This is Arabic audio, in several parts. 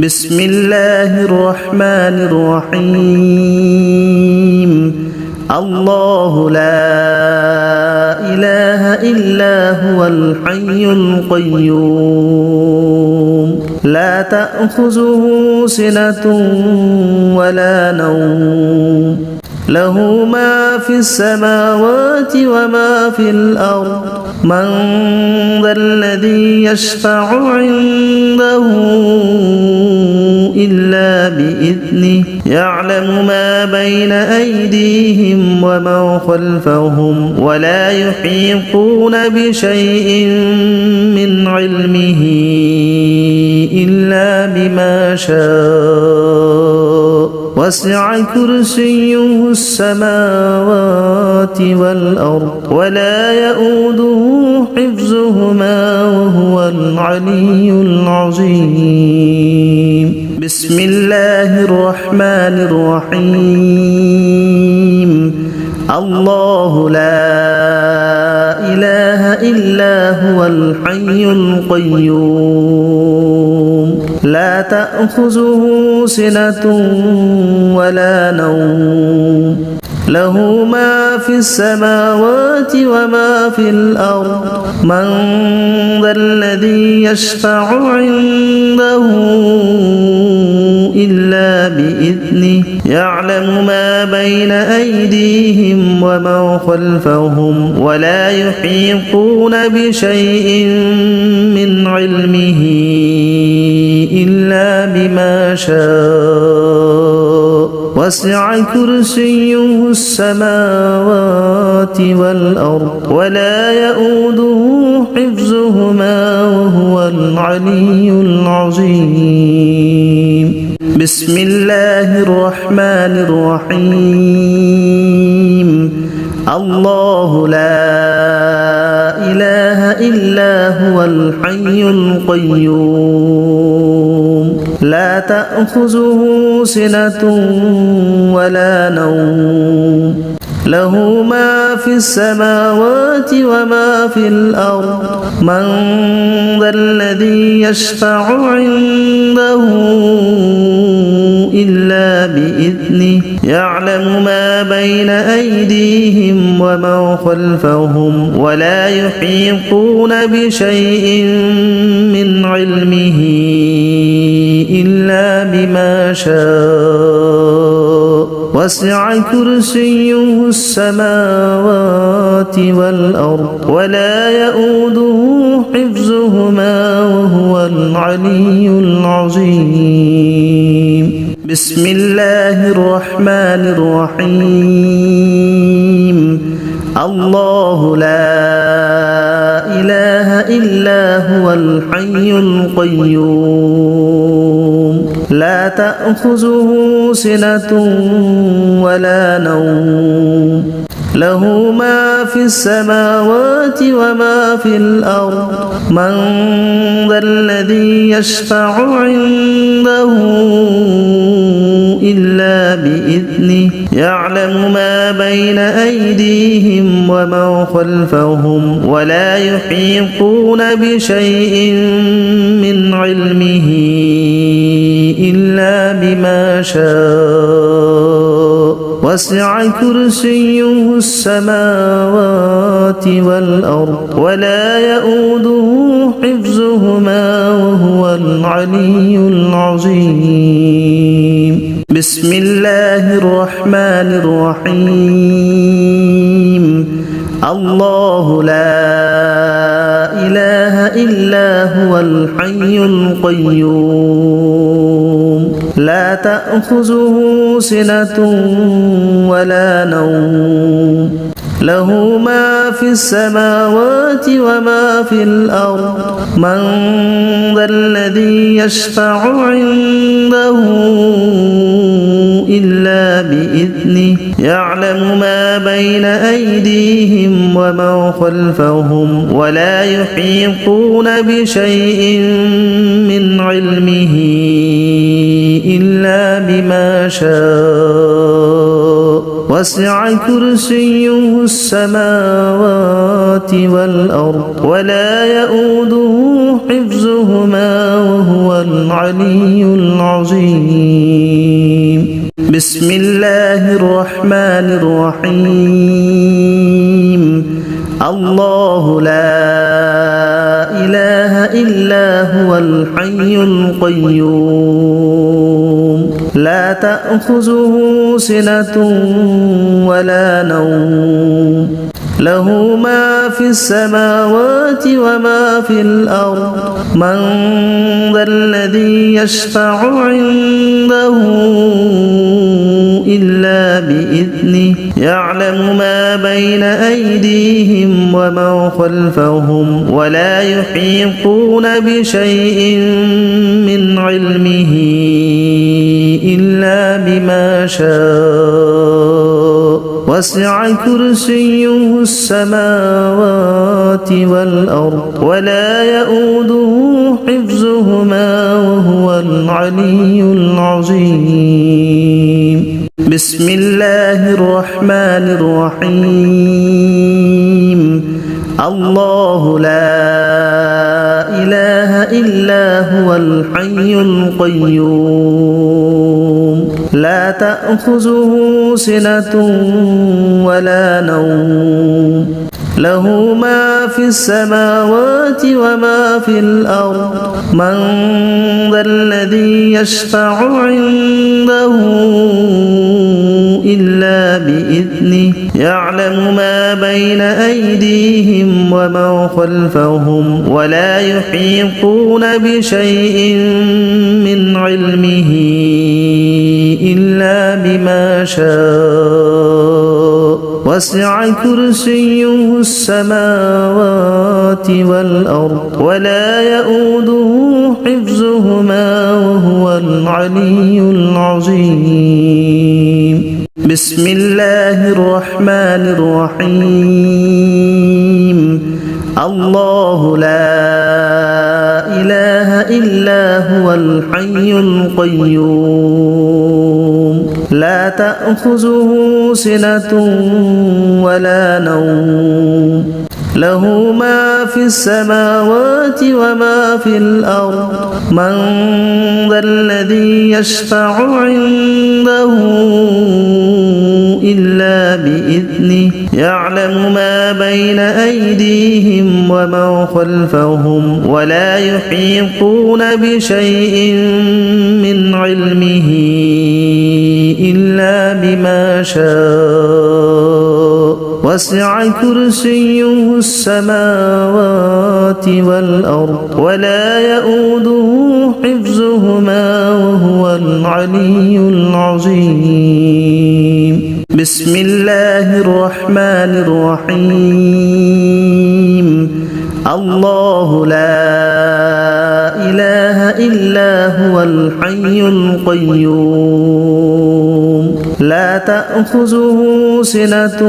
بسم الله الرحمن الرحيم الله لا إله إلا هو الحي القيوم لا تأخذه سنة ولا نوم له ما في السماوات وما في الأرض من ذا الذي يشفع عنده إلا بإذنه يعلم ما بين أيديهم وما خلفهم ولا يحيطون بشيء من علمه إلا بما شاء وسع كرسيه السماوات والأرض ولا يؤوده حفظهما وهو العلي العظيم بسم الله الرحمن الرحيم الله لا إله إلا هو الحي القيوم لا تأخذه سنة ولا نوم له ما في السماوات وما في الأرض من ذا الذي يشفع عنده إلا بإذنه يعلم ما بين أيديهم وما خلفهم ولا يحيطون بشيء من علمه إلا بما شاء وسع كرسيه السماوات والأرض ولا يؤوده حفظهما وهو العلي العظيم بسم الله الرحمن الرحيم الله لا إله إلا هو الحي القيوم لا تأخذه سنة ولا نوم له ما في السماوات وما في الأرض من ذا الذي يشفع عنده إلا بإذنه يعلم ما بين أيديهم وما خلفهم ولا يحيطون بشيء من علمه إلا بما شاء وسع كرسيه السماوات والأرض ولا يؤوده حفظهما وهو العلي العظيم بسم الله الرحمن الرحيم الله لا إله إلا هو الحي القيوم لا تأخذه سنة ولا نوم له ما في السماوات وما في الأرض من ذا الذي يشفع عنده إلا بإذنه يعلم ما بين أيديهم وما خلفهم ولا يحيطون بشيء من علمه إلا بما شاء وسع كرسيه السماوات والأرض ولا يؤوده حفظهما وهو العلي العظيم بسم الله الرحمن الرحيم الله لا إله إلا هو الحي القيوم لا تأخذه سنة ولا نوم له ما في السماوات وما في الأرض من ذا الذي يشفع عنده إلا بإذنه يعلم ما بين أيديهم وما خلفهم ولا يحيطون بشيء من علمه إلا بما شاء وسع كرسيه السماوات والأرض ولا يؤوده حفظهما وهو العلي العظيم بسم الله الرحمن الرحيم الله لا إله إلا هو الحي القيوم لا تأخذه سنة ولا نوم له ما في السماوات وما في الأرض من ذا الذي يشفع عنده إلا بإذنه يعلم ما بين أيديهم وما خلفهم ولا يحيطون بشيء من علمه إلا بما شاء وسع كرسيه السماوات والأرض ولا يؤوده حفظهما وهو العلي العظيم بسم الله الرحمن الرحيم الله لا إله إلا هو الحي القيوم لا تأخذه سنة ولا نوم له ما في السماوات وما في الأرض من ذا الذي يشفع عنده إلا بإذنه يعلم ما بين أيديهم وما خلفهم ولا يحيطون بشيء من علمه إلا بما شاء وسع كرسيه السماوات والأرض ولا يؤوده حفظهما وهو العلي العظيم بسم الله الرحمن الرحيم الله لا إله إلا هو الحي القيوم لا تأخذه سنة ولا نوم له ما في السماوات وما في الأرض من ذا الذي يشفع عنده إلا بإذنه يعلم ما بين أيديهم وما خلفهم ولا يحيطون بشيء من علمه إلا بما شاء وسع كرسيه السماوات والأرض ولا يؤوده حفظهما وهو العلي العظيم بسم الله الرحمن الرحيم الله لا إله إلا هو الحي القيوم لا تأخذه سنة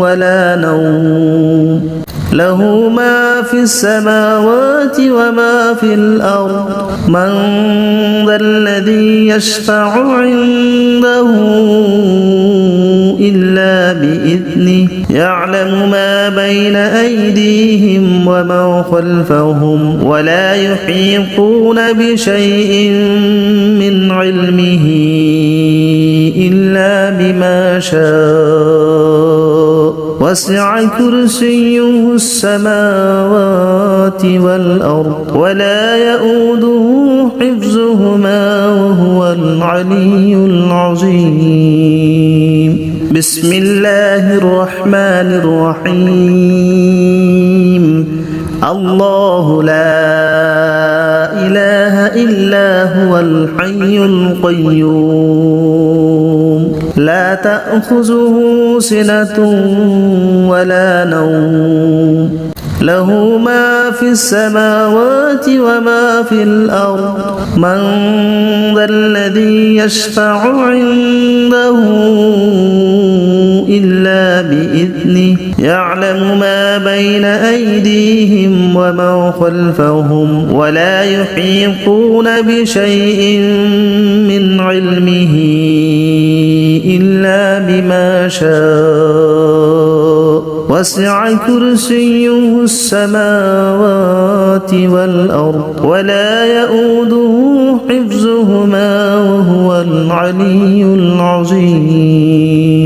ولا نوم له ما في السماوات وما في الأرض من ذا الذي يشفع عنده إلا بإذنه يعلم ما بين أيديهم وما خلفهم ولا يحيطون بشيء من علمه إلا بما شاء وسع كرسيه السماوات والأرض ولا يؤوده حفظهما وهو العلي العظيم بسم الله الرحمن الرحيم الله لا إله إلا هو الحي القيوم لا تأخذه سنة ولا نوم له ما في السماوات وما في الأرض من ذا الذي يشفع عنده إلا بإذنه يعلم ما بين أيديهم وما خلفهم ولا يحيطون بشيء من علمه إلا بما شاء وسع كرسيه السماوات والأرض ولا يؤوده حفظهما وهو العلي العظيم